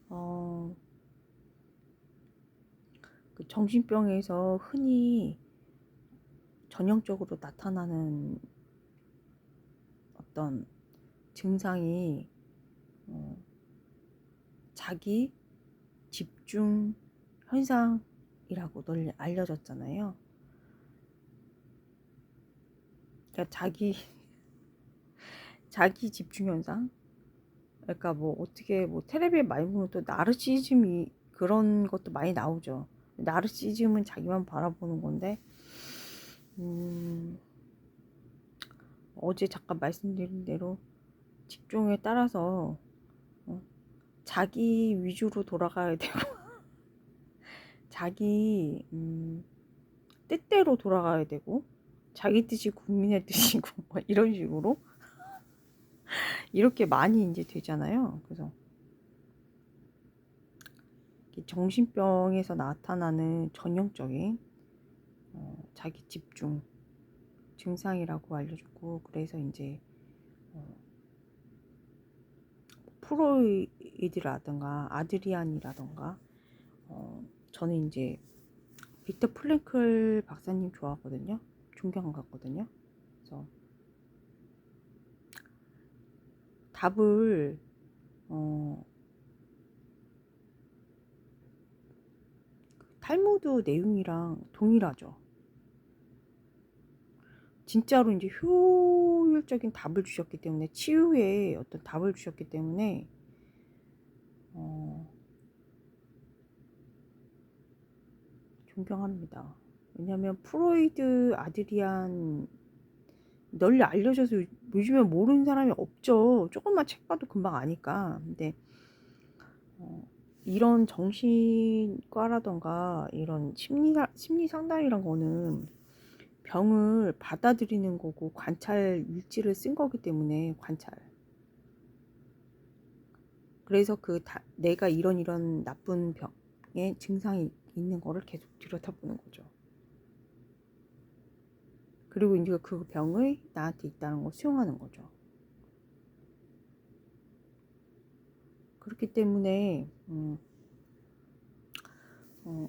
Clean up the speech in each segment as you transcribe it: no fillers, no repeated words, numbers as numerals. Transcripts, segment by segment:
어, 그 정신병에서 흔히 전형적으로 나타나는 어떤 증상이 어, 자기 집중 현상이라고 널리 알려졌잖아요. 그러니까 자기 집중 현상. 그러니까 뭐 어떻게 뭐 텔레비에 많이 보면 또 나르시즘이 그런 것도 많이 나오죠. 나르시즘은 자기만 바라보는 건데, 음, 어제 잠깐 말씀드린 대로 직종에 따라서 어, 자기 위주로 돌아가야 되고 자기 뜻대로 돌아가야 되고 자기 뜻이 국민의 뜻이고 뭐 이런 식으로 이렇게 많이 이제 되잖아요. 그래서 정신병에서 나타나는 전형적인 자기 집중 증상이라고 알려줬고, 그래서 이제 어, 프로이드라든가 아드리안이라든가 저는 이제 빅터 플랭클 박사님 좋아하거든요. 존경하거든요. 그래서 답을 어, 탈무드 내용이랑 동일하죠. 진짜로 이제 효율적인 답을 주셨기 때문에, 치유의 어떤 답을 주셨기 때문에 어, 존경합니다. 왜냐하면 프로이드, 아드리안 널리 알려져서 요즘에 모르는 사람이 없죠. 조금만 책 봐도 금방 아니까. 근데 어, 이런 정신과라던가 이런 심리 상담이란 거는 병을 받아들이는 거고 관찰 일지를 쓴 거기 때문에, 관찰. 그래서 내가 이런 나쁜 병의 증상이 있는 거를 계속 들여다보는 거죠. 그리고 이제 그 병이 나한테 있다는 걸 수용하는 거죠. 그렇기 때문에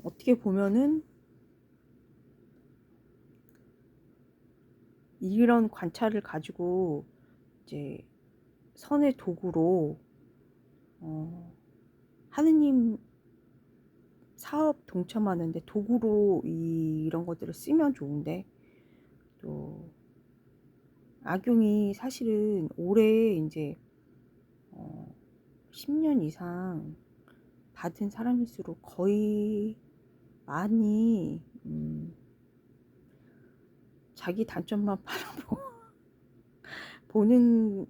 어떻게 보면은 이런 관찰을 가지고 이제 선의 도구로 어, 하느님 사업 동참하는데 도구로 이런 것들을 쓰면 좋은데, 또 악용이 사실은 올해 이제 어, 10년 이상 받은 사람일수록 거의 많이 자기 단점만 보는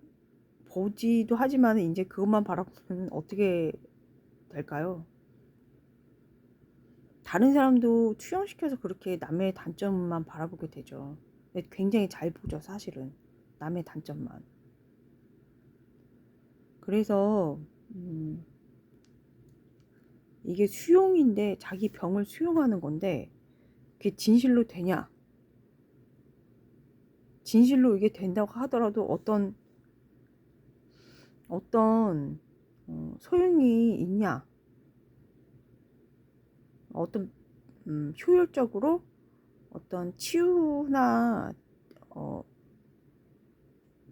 보지도 하지만 이제 그것만 바라보면 어떻게 될까요? 다른 사람도 투영시켜서 그렇게 남의 단점만 바라보게 되죠. 굉장히 잘 보죠, 사실은. 남의 단점만. 그래서 이게 수용인데, 자기 병을 수용하는 건데 그게 진실로 되냐? 진실로 이게 된다고 하더라도 어떤 소용이 있냐? 어떤 효율적으로 어떤 치유나 어,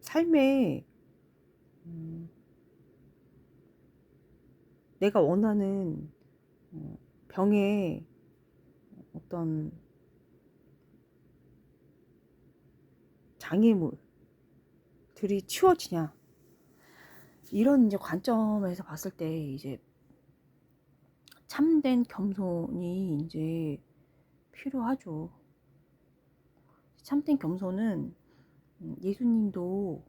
삶에 음, 내가 원하는 병의 어떤 장애물들이 치워지냐, 이런 이제 관점에서 봤을 때 이제 참된 겸손이 이제 필요하죠. 참된 겸손은 예수님도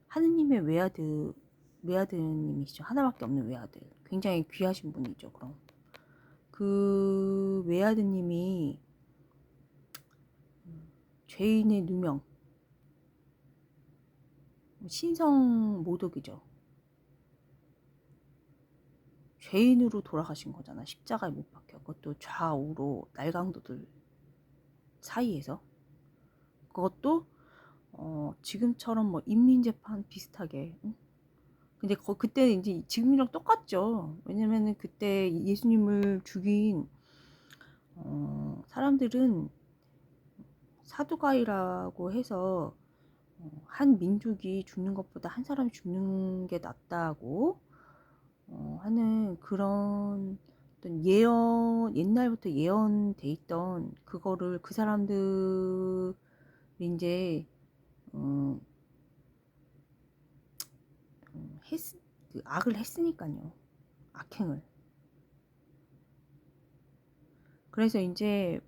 하느님의 외아들님이시죠. 하나밖에 없는 외아들. 굉장히 귀하신 분이죠. 그럼 그 외아드님이 죄인의 누명, 신성 모독이죠. 죄인으로 돌아가신 거잖아. 십자가에 못 박혀. 그것도 좌우로 날강도들 사이에서. 그것도 지금처럼 뭐 인민재판 비슷하게, 응? 근데 그때 이제 지금이랑 똑같죠. 왜냐면은 그때 예수님을 죽인 사람들은 사두가이라고 해서 한 민족이 죽는 것보다 한 사람이 죽는 게 낫다고 하는 그런 어떤 옛날부터 예언돼 있던 그거를 그 사람들이 이제 어, 했, 그 악을 했으니까요. 악행을. 그래서 이제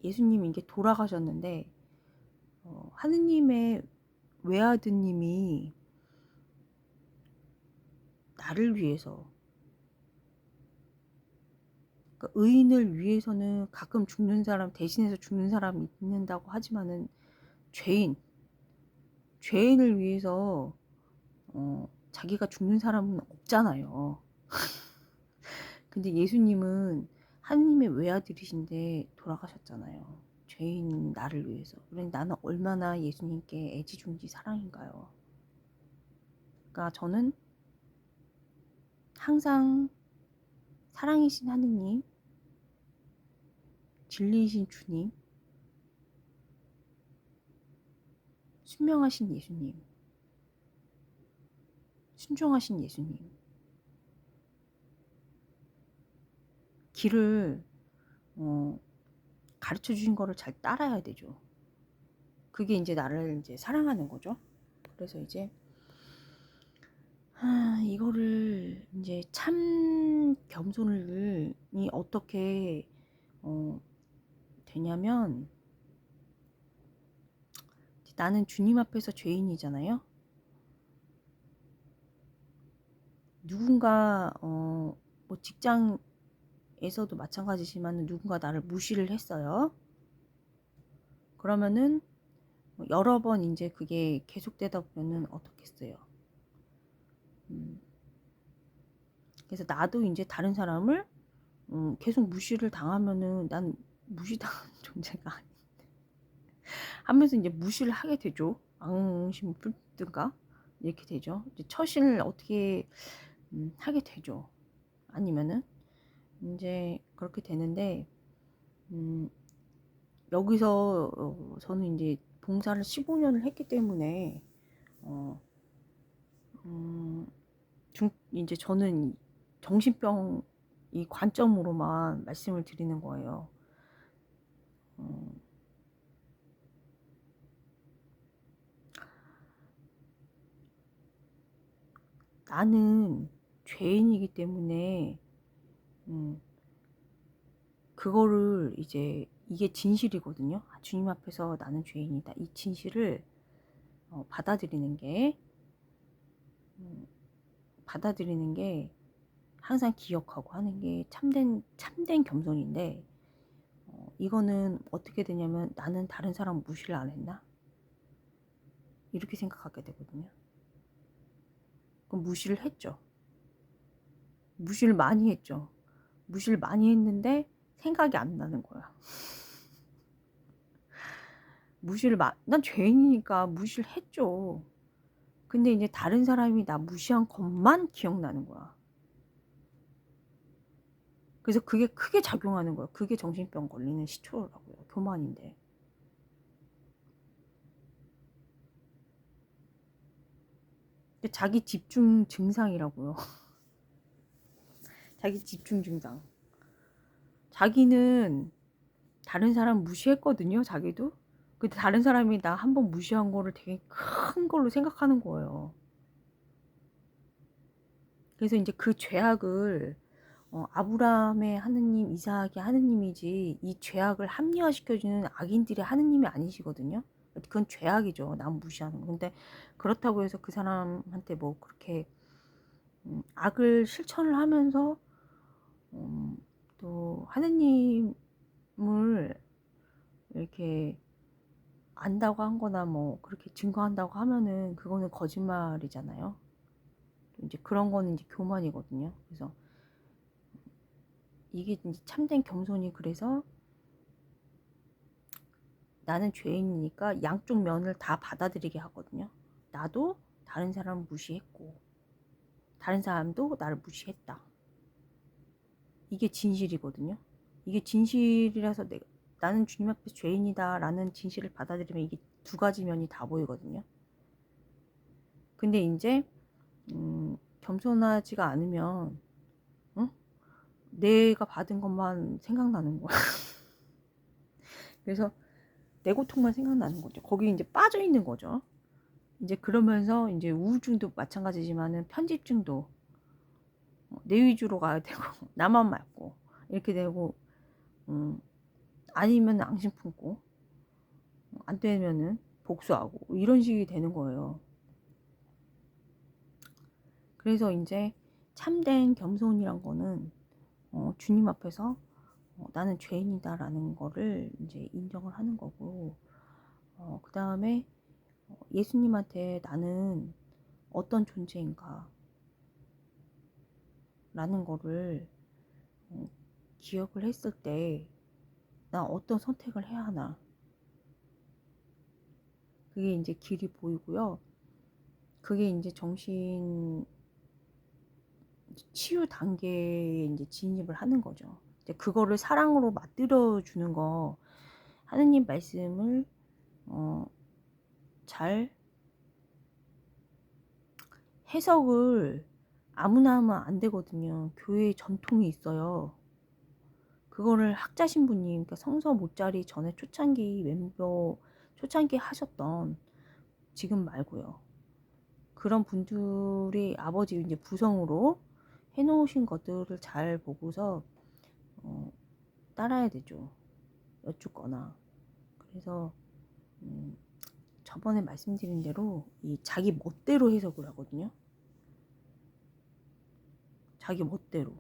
예수님이 이제 돌아가셨는데 하느님의 외아드님이 나를 위해서, 그러니까 의인을 위해서는 가끔 죽는 사람, 대신해서 죽는 사람이 있는다고 하지만은 죄인을 위해서 자기가 죽는 사람은 없잖아요. 근데 예수님은 하느님의 외아들이신데 돌아가셨잖아요. 죄인 나를 위해서. 그러니까 나는 얼마나 예수님께 애지중지 사랑인가요. 그러니까 저는 항상 사랑이신 하느님, 진리이신 주님, 순명하신 예수님, 순종하신 예수님, 길을 가르쳐 주신 거를 잘 따라야 되죠. 그게 이제 나를 이제 사랑하는 거죠. 그래서 이제 이거를 이제 참 겸손이 어떻게 되냐면, 나는 주님 앞에서 죄인이잖아요. 누군가 뭐 직장에서도 마찬가지지만 누군가 나를 무시를 했어요. 그러면은 여러 번 이제 그게 계속되다 보면은 어떻겠어요. 그래서 나도 이제 다른 사람을 계속 무시를 당하면은 난 무시당한 존재가 아닌데 하면서 이제 무시를 하게 되죠. 앙심을 품든가 이렇게 되죠. 이제 처신을 어떻게 하게 되죠. 아니면은 이제 그렇게 되는데 여기서 저는 이제 봉사를 15년을 했기 때문에 어, 이제 저는 정신병 이 관점으로만 말씀을 드리는 거예요. 나는 죄인이기 때문에 그거를 이제 이게 진실이거든요. 주님 앞에서 나는 죄인이다. 이 진실을 받아들이는 게 받아들이는 게 항상 기억하고 하는 게 참된 겸손인데 이거는 어떻게 되냐면 나는 다른 사람 무시를 안 했나? 이렇게 생각하게 되거든요. 그럼 무시를 했죠. 무시를 많이 했죠. 무시를 많이 했는데 생각이 안 나는 거야. 난 죄인이니까 무시를 했죠. 근데 이제 다른 사람이 나 무시한 것만 기억나는 거야. 그래서 그게 크게 작용하는 거야. 그게 정신병 걸리는 시초라고요. 교만인데. 자기 집중 증상이라고요. 자기 집중 증상. 자기는 다른 사람 무시했거든요. 자기도. 근데 다른 사람이 나 한 번 무시한 거를 되게 큰 걸로 생각하는 거예요. 그래서 이제 그 죄악을 아브라함의 하느님, 이삭의 하느님이지 이 죄악을 합리화시켜주는 악인들의 하느님이 아니시거든요. 그건 죄악이죠. 남 무시하는 거. 근데 그렇다고 해서 그 사람한테 뭐 그렇게 악을 실천을 하면서 또 하느님을 이렇게 안다고 한 거나 뭐 그렇게 증거한다고 하면은 그거는 거짓말이잖아요. 이제 그런 거는 이제 교만이거든요. 그래서 이게 이제 참된 겸손이, 그래서 나는 죄인이니까 양쪽 면을 다 받아들이게 하거든요. 나도 다른 사람 무시했고 다른 사람도 나를 무시했다. 이게 진실이거든요. 이게 진실이라서 나는 주님 앞에서 죄인이다 라는 진실을 받아들이면 이게 두 가지 면이 다 보이거든요. 근데 이제 겸손하지가 않으면 내가 받은 것만 생각나는 거야. 그래서 내 고통만 생각나는 거죠. 거기 이제 빠져 있는 거죠. 이제 그러면서 이제 우울증도 마찬가지지만은 편집증도 내 위주로 가야 되고 나만 맞고 이렇게 되고 아니면 앙심 품고 안 되면은 복수하고 이런 식이 되는 거예요. 그래서 이제 참된 겸손이란 거는 주님 앞에서 나는 죄인이다라는 거를 이제 인정을 하는 거고 그 다음에 예수님한테 나는 어떤 존재인가 라는 거를 기억을 했을 때 나 어떤 선택을 해야 하나 그게 이제 길이 보이고요. 그게 이제 정신 치유 단계에 이제 진입을 하는 거죠. 이제 그거를 사랑으로 맞들어 주는 거 하느님 말씀을 잘 해석을 아무나 하면 안 되거든요. 교회에 전통이 있어요. 그거를 학자 신부님, 그러니까 성서 못자리 전에 초창기 멤버 초창기 하셨던 지금 말고요. 그런 분들이 아버지 이제 부성으로 해놓으신 것들을 잘 보고서 따라야 되죠. 여쭙거나. 그래서 저번에 말씀드린 대로 이 자기 멋대로 해석을 하거든요. 자기 멋대로.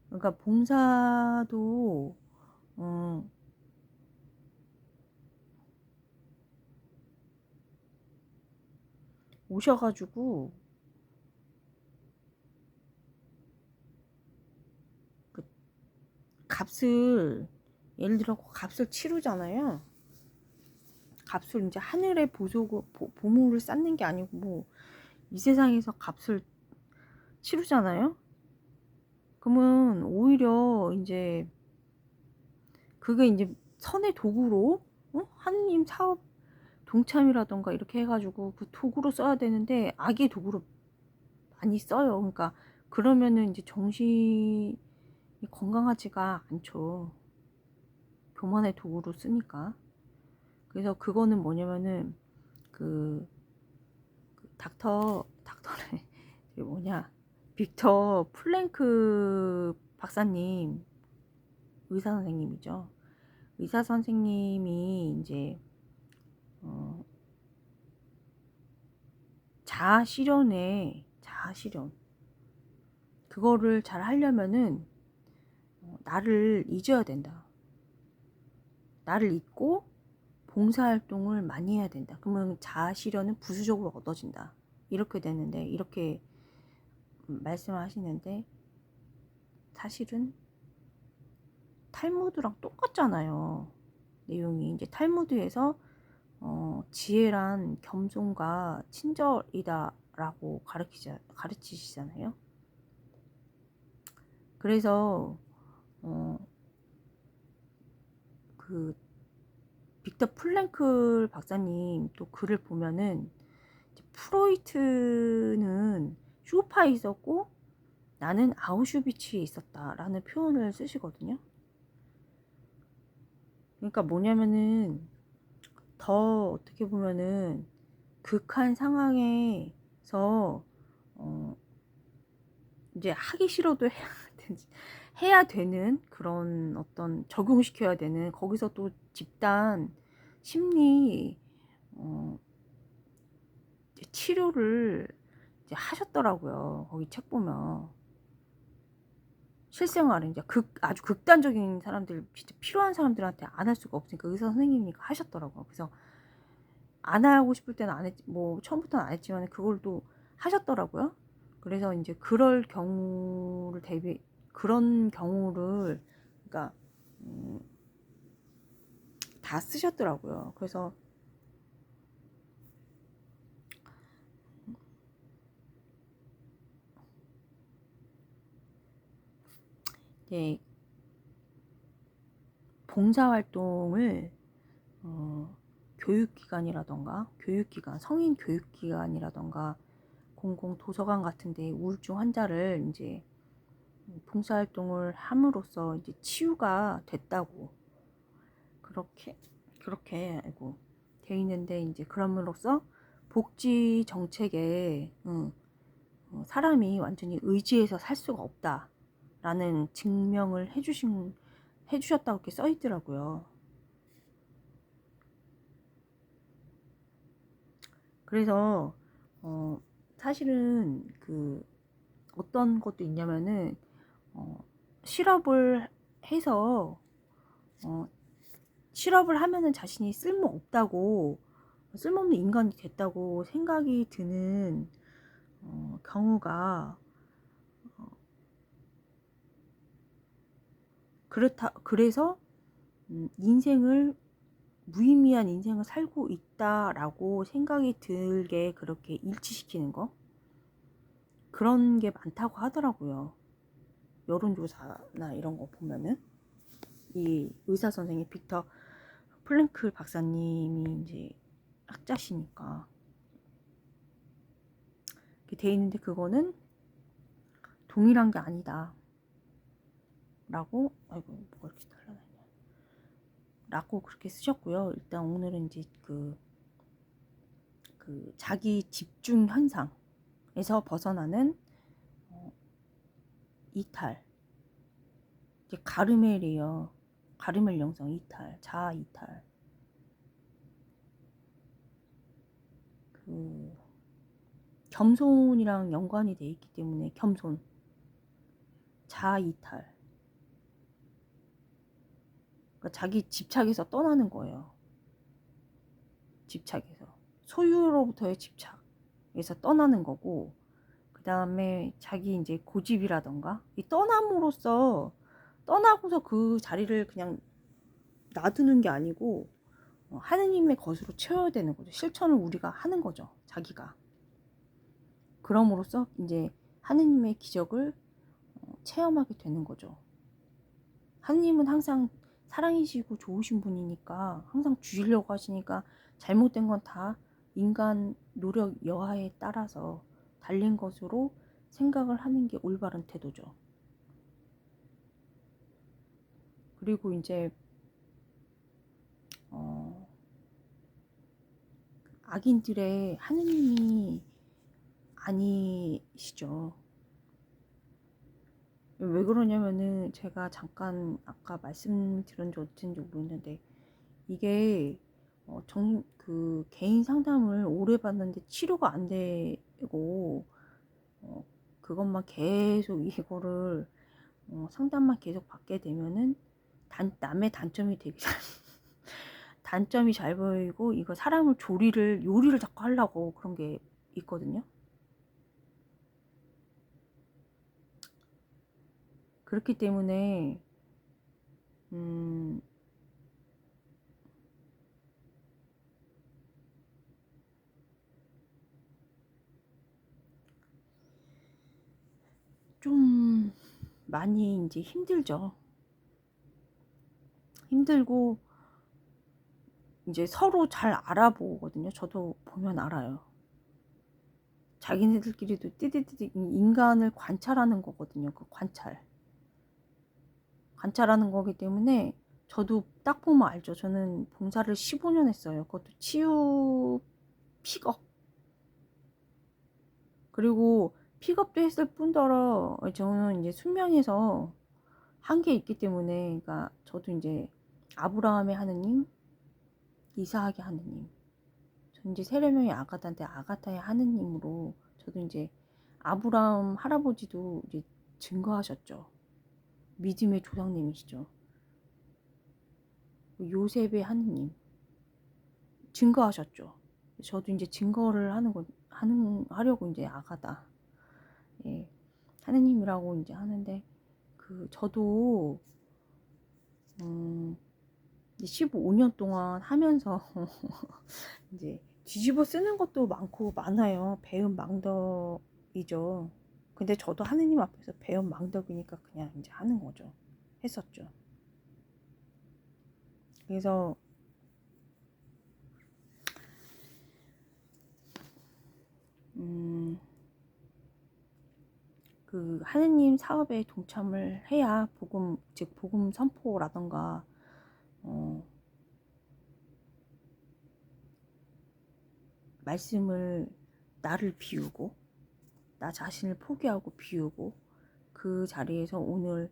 그러니까 봉사도 오셔가지고 그 값을 예를 들어 값을 치르잖아요. 값을 이제 하늘의 보물을 쌓는 게 아니고 뭐 이 세상에서 값을 치르잖아요. 그러면 오히려 이제 그게 이제 선의 도구로 하느님 사업 동참이라던가 이렇게 해가지고 그 도구로 써야 되는데 악의 도구로 많이 써요. 그러니까 그러면은 이제 정신이 건강하지가 않죠. 교만의 도구로 쓰니까. 그래서 그거는 뭐냐면은 그 닥터네 뭐냐 빅터 플랭크 박사님 의사 선생님이죠. 의사 선생님이 이제 자아 실현 그거를 잘 하려면은 나를 잊어야 된다. 나를 잊고 봉사활동을 많이 해야 된다. 그러면 자아 실현은 부수적으로 얻어진다. 이렇게 되는데 이렇게 말씀을 하시는데 사실은 탈무드랑 똑같잖아요. 내용이 이제 탈무드에서 지혜란 겸손과 친절이다라고 가르치시잖아요. 그래서 그 빅터 플랭클 박사님 또 글을 보면은 프로이트는 쇼파에 있었고 나는 아우슈비츠에 있었다라는 표현을 쓰시거든요. 그러니까 뭐냐면은 더 어떻게 보면은 극한 상황에서 이제 하기 싫어도 해야 되는 그런 어떤 적용시켜야 되는 거기서 또 집단 심리 치료를 이제 하셨더라고요. 거기 책 보면 실생활에 이제 아주 극단적인 사람들 진짜 필요한 사람들한테 안 할 수가 없으니까 의사 선생님이니까 하셨더라고요. 그래서 안 하고 싶을 때는 안 했지 뭐 처음부터는 안 했지만 그걸 또 하셨더라고요. 그래서 이제 그런 경우를 그러니까 다 쓰셨더라고요. 그래서 이제 봉사활동을 교육기관, 성인 교육기관이라던가 공공도서관 같은데 우울증 환자를 이제 봉사활동을 함으로써 이제 치유가 됐다고 그렇게 알고 돼 있는데, 이제 그럼으로써 복지 정책에 사람이 완전히 의지해서 살 수가 없다라는 증명을 해주셨다고 이렇게 써 있더라고요. 그래서 사실은 그 어떤 것도 있냐면은 실업을 해서 실업을 하면은 자신이 쓸모없는 인간이 됐다고 생각이 드는 경우가 그래서 무의미한 인생을 살고 있다라고 생각이 들게 그렇게 일치시키는 거, 그런 게 많다고 하더라고요. 여론조사나 이런 거 보면은 이 의사 선생님 빅터 플랭클 박사님이 이제 학자시니까 이렇게 돼 있는데, 그거는 동일한 게 아니다 라고, 아이고 뭐가 이렇게 달라나냐 라고 그렇게 쓰셨고요. 일단 오늘은 이제 그 자기 집중 현상에서 벗어나는 이탈, 이제 가르멜 영성 이탈, 자아 이탈, 그 겸손이랑 연관이 돼 있기 때문에 자아 이탈, 그러니까 자기 집착에서 떠나는 거예요. 집착에서, 소유로부터의 집착에서 떠나는 거고, 그 다음에 자기 이제 고집이라던가 떠나고서 그 자리를 그냥 놔두는 게 아니고 하느님의 것으로 채워야 되는 거죠. 실천을 우리가 하는 거죠. 자기가. 그럼으로써 이제 하느님의 기적을 체험하게 되는 거죠. 하느님은 항상 사랑이시고 좋으신 분이니까 항상 주시려고 하시니까, 잘못된 건 다 인간 노력 여하에 따라서 달린 것으로 생각을 하는 게 올바른 태도죠. 그리고 이제 악인들의 하느님이 아니시죠. 왜 그러냐면은 제가 잠깐 아까 말씀드렸는지 어쩐지 모르겠는데, 이게 그 개인 상담을 오래 받는데 치료가 안 되고 그것만 계속 이거를 상담만 계속 받게 되면은 남의 단점이 되게 단점이 잘 보이고, 이거 사람을 요리를 자꾸 하려고 그런 게 있거든요. 그렇기 때문에 좀 많이 이제 힘들죠. 힘들고 이제 서로 잘 알아보거든요. 저도 보면 알아요. 자기네들끼리도 띠디디디 인간을 관찰하는 거거든요. 그 관찰하는 거기 때문에 저도 딱 보면 알죠. 저는 봉사를 15년 했어요. 그것도 치유 픽업, 그리고 픽업도 했을 뿐더러 저는 이제 순명해서 한 게 있기 때문에, 그러니까 저도 이제 아브라함의 하느님, 이삭의 하느님, 전 이제 세례명이 아가다인데 아가타의 하느님으로, 저도 이제 아브라함 할아버지도 이제 증거하셨죠. 믿음의 조상님이시죠. 요셉의 하느님 증거하셨죠. 저도 이제 증거를 하려고 이제 아가다, 예, 하느님이라고 이제 하는데, 저도 15년 동안 하면서 이제 뒤집어 쓰는 것도 많고 많아요. 배은 망덕이죠. 근데 저도 하느님 앞에서 배운 망덕이니까 그냥 이제 하는 거죠. 했었죠. 그래서 그 하느님 사업에 동참을 해야 복음, 즉 복음 선포라던가 말씀을 나를 비우고 나 자신을 포기하고 비우고 그 자리에서 오늘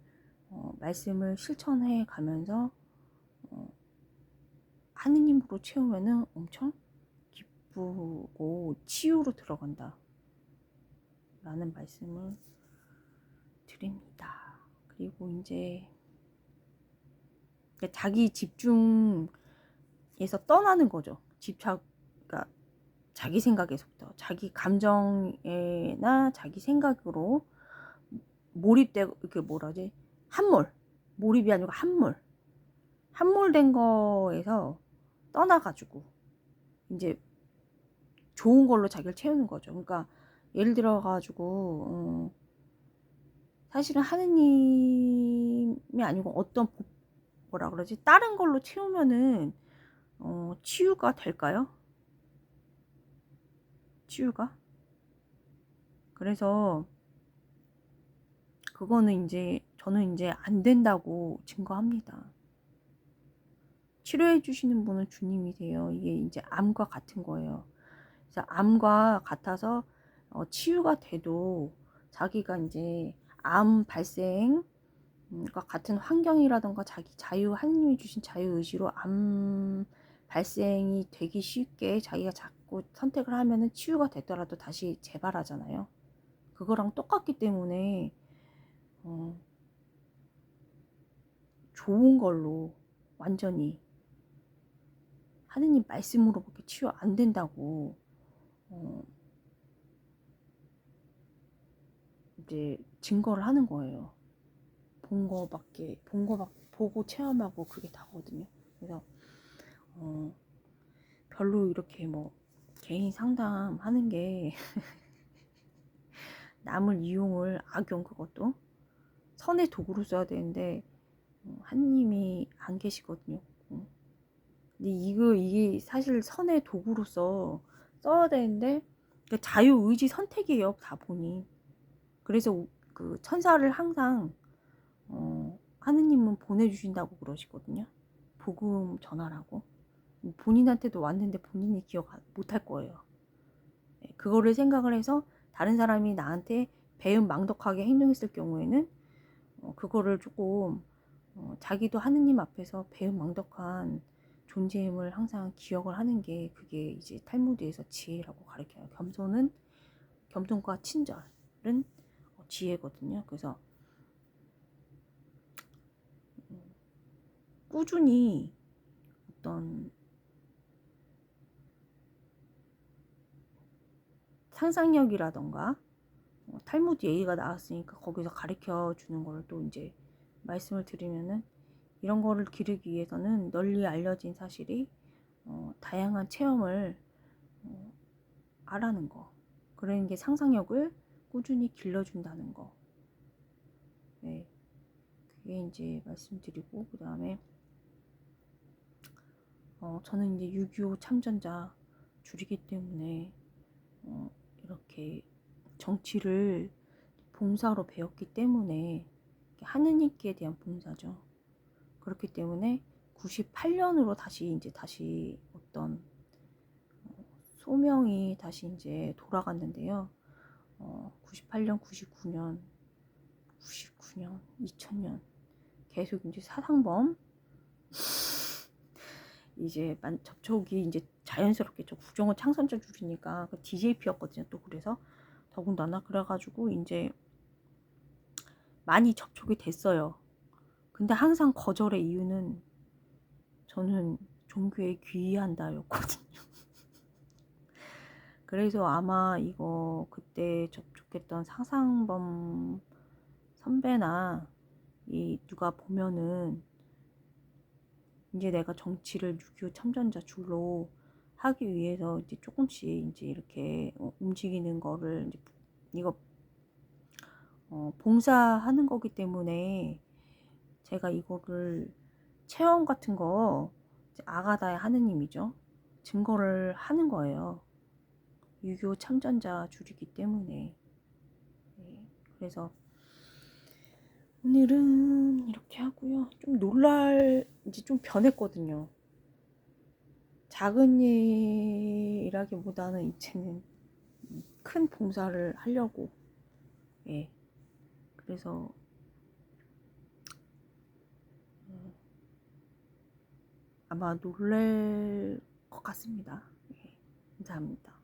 말씀을 실천해 가면서 하느님으로 채우면은 엄청 기쁘고 치유로 들어간다 라는 말씀을 드립니다. 그리고 이제 자기 집중에서 떠나는 거죠. 집착, 그러니까 자기 생각에서부터 자기 감정이나 자기 생각으로 몰입되고, 그 뭐라지, 함몰, 몰입이 아니고 함몰된 거에서 떠나가지고 이제 좋은 걸로 자기를 채우는 거죠. 그러니까 예를 들어 가지고 사실은 하느님이 아니고 어떤 뭐라 그러지, 다른 걸로 채우면은 치유가 될까요? 치유가? 그래서 그거는 이제 저는 이제 안 된다고 증거합니다. 치료해 주시는 분은 주님이세요. 이게 이제 암과 같은 거예요. 그래서 암과 같아서 치유가 돼도 자기가 이제 암 발생과 같은 환경이라던가 자기 자유, 하느님이 주신 자유의지로 암 발생이 되기 쉽게 자기가 자꾸 선택을 하면은 치유가 되더라도 다시 재발하잖아요. 그거랑 똑같기 때문에 좋은 걸로 완전히 하느님 말씀으로밖에 치유 안 된다고 이제 증거를 하는 거예요. 보고 체험하고 그게 다거든요. 그래서 별로 이렇게 뭐 개인 상담하는 게 남을 이용을, 악용, 그것도 선의 도구로 써야 되는데 하느님이 안 계시거든요. 근데 이게 사실 선의 도구로서 써야 되는데 자유의지 선택이에요, 다 보니. 그래서 그 천사를 항상 하느님은 보내주신다고 그러시거든요. 복음 전하라고. 본인한테도 왔는데 본인이 기억 못할 거예요. 그거를 생각을 해서 다른 사람이 나한테 배은 망덕하게 행동했을 경우에는 그거를 조금 자기도 하느님 앞에서 배은 망덕한 존재임을 항상 기억을 하는 게, 그게 이제 탈무드에서 지혜라고 가르쳐요. 겸손과 친절은 지혜거든요. 그래서 꾸준히 어떤 상상력이라던가 탈무드 얘기가 나왔으니까 거기서 가르쳐 주는 거를 또 이제 말씀을 드리면은, 이런 거를 기르기 위해서는 널리 알려진 사실이 다양한 체험을 하라는 거, 그런 게 상상력을 꾸준히 길러준다는 거. 네, 그게 이제 말씀드리고, 그 다음에 저는 이제 6.25 참전자 줄이기 때문에 이렇게 정치를 봉사로 배웠기 때문에, 하느님께 대한 봉사죠. 그렇기 때문에 98년으로 다시 어떤 소명이 다시 이제 돌아갔는데요. 98년, 99년, 2000년 계속 이제 사상범 이제 접촉이 이제 자연스럽게 저 국정원 창선자 줄이니까 그 DJP였거든요. 또 그래서 더군다나 그래가지고 이제 많이 접촉이 됐어요. 근데 항상 거절의 이유는 저는 종교에 귀의한다였거든요. 그래서 아마 이거 그때 접촉했던 상상범 선배나 누가 보면은 이제 내가 정치를 6.25 참전자 줄로 하기 위해서 이제 조금씩 이제 이렇게 움직이는 거를 이제 이거 봉사하는 거기 때문에 제가 이거를 체험 같은 거 아가다의 하느님이죠. 증거를 하는 거예요. 유교 참전자 줄이기 때문에. 네, 그래서 오늘은 이렇게 하고요. 좀 이제 좀 변했거든요. 작은 일이라기보다는 이제는 큰 봉사를 하려고. 예. 그래서 아마 놀랄 것 같습니다. 예. 감사합니다.